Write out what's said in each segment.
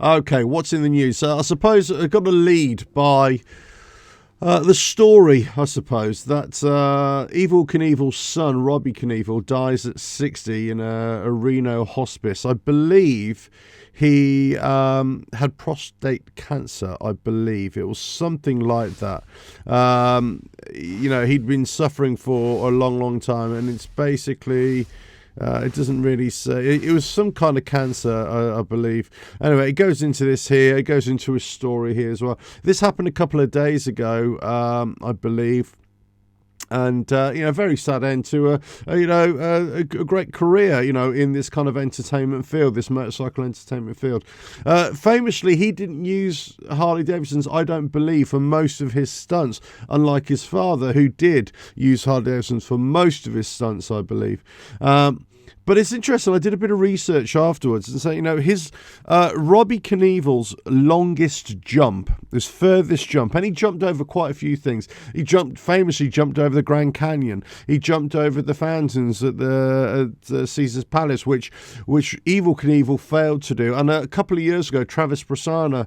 Okay, what's in the news? So I suppose I got a lead by the story, I suppose, that Evel Knievel's son, Robbie Knievel, dies at 60 in a Reno hospice. I believe he had prostate cancer, I believe. It was something like that. He'd been suffering for a long, long time, and it's basically... it doesn't really say. It was some kind of cancer, I believe. Anyway, it goes into this here. It goes into a story here as well. This happened a couple of days ago, I believe. And, very sad end to, a great career, in this kind of entertainment field, this motorcycle entertainment field. Famously, he didn't use Harley Davidsons, I don't believe, for most of his stunts, unlike his father, who did use Harley Davidsons for most of his stunts, I believe. But it's interesting. I did a bit of research afterwards and say, his Robbie Knievel's longest jump, his furthest jump, and he jumped over quite a few things. He famously jumped over the Grand Canyon. He jumped over the fountains at the Caesar's Palace, which Evel Knievel failed to do. And a couple of years ago, Travis Pastrana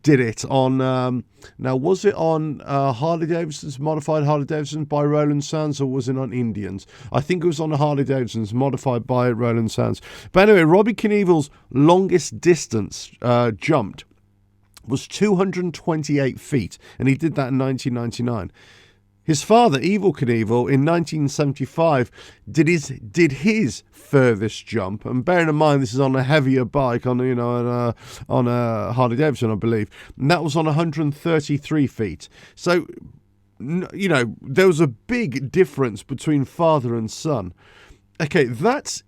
did it on. Now, was it on Harley Davidson's, modified Harley Davidson by Roland Sands, or was it on Indians? I think it was on the Harley Davidson's, modified by Roland Sands. But anyway, Robbie Knievel's longest distance jumped was 228 feet, and he did that in 1999. His father, Evel Knievel, in 1975, did his furthest jump, and bearing in mind this is on a heavier bike, on a Harley Davidson, I believe, and that was on 133 feet. So, there was a big difference between father and son. Okay, that's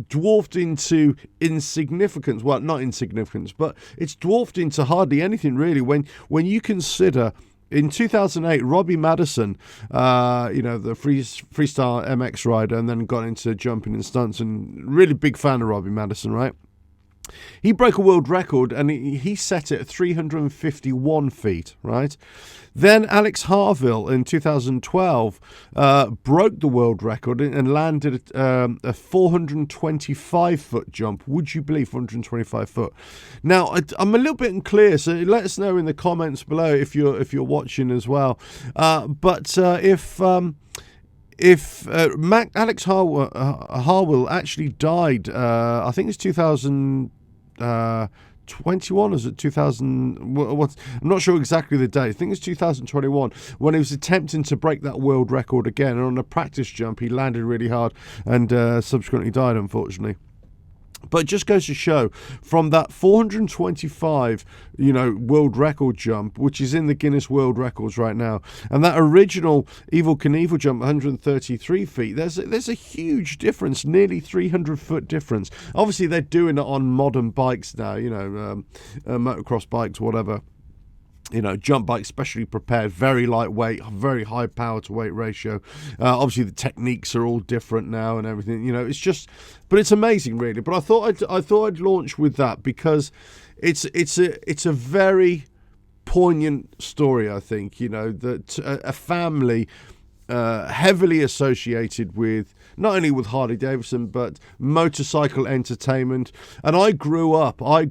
dwarfed into insignificance. Well, not insignificance, but it's dwarfed into hardly anything really when you consider. In 2008, Robbie Madison, the freestyle MX rider, and then got into jumping and stunts, and really big fan of Robbie Madison, right? He broke a world record, and he set it at 351 feet, right? Then Alex Harville in 2012 broke the world record and landed a 425-foot jump. Would you believe 425 foot? Now, I'm a little bit unclear, so let us know in the comments below if you're watching as well. But if Alex Harwell actually died, I think it's 2021, or is it 2000? I'm not sure exactly the date. I think it's 2021 when he was attempting to break that world record again, and on a practice jump he landed really hard and subsequently died, unfortunately. But it just goes to show, from that 425, world record jump, which is in the Guinness World Records right now, and that original Evel Knievel jump, 133 feet, there's a huge difference, nearly 300-foot difference. Obviously, they're doing it on modern bikes now, motocross bikes, whatever. Jump bike specially prepared, very lightweight, very high power to weight ratio. Obviously, the techniques are all different now and everything. It's just, but it's amazing, really. But I thought I'd launch with that because it's a very poignant story. I think that a family heavily associated with not only with Harley Davidson but motorcycle entertainment. And I grew up on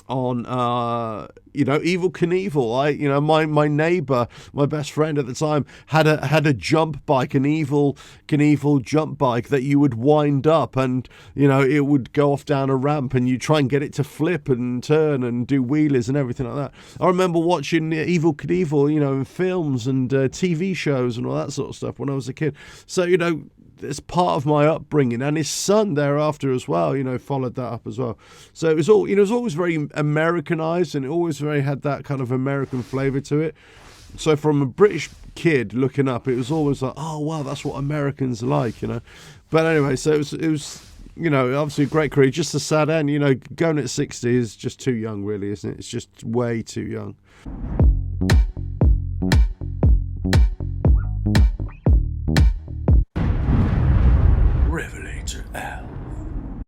Evel Knievel. My neighbor, my best friend at the time, had a jump bike, an Evel Knievel jump bike that you would wind up, and it would go off down a ramp, and you try and get it to flip and turn and do wheelies and everything like that. I remember watching Evel Knievel, in films and TV shows and all that sort of stuff when I was a kid. So it's part of my upbringing, and his son thereafter as well, followed that up as well. So it was all, it was always very Americanized, and it always very had that kind of American flavor to it. So from a British kid looking up, it was always like, oh wow, that's what Americans are like, But anyway, so it was, obviously a great career. Just a sad end, going at 60 is just too young, really, isn't it? It's just way too young.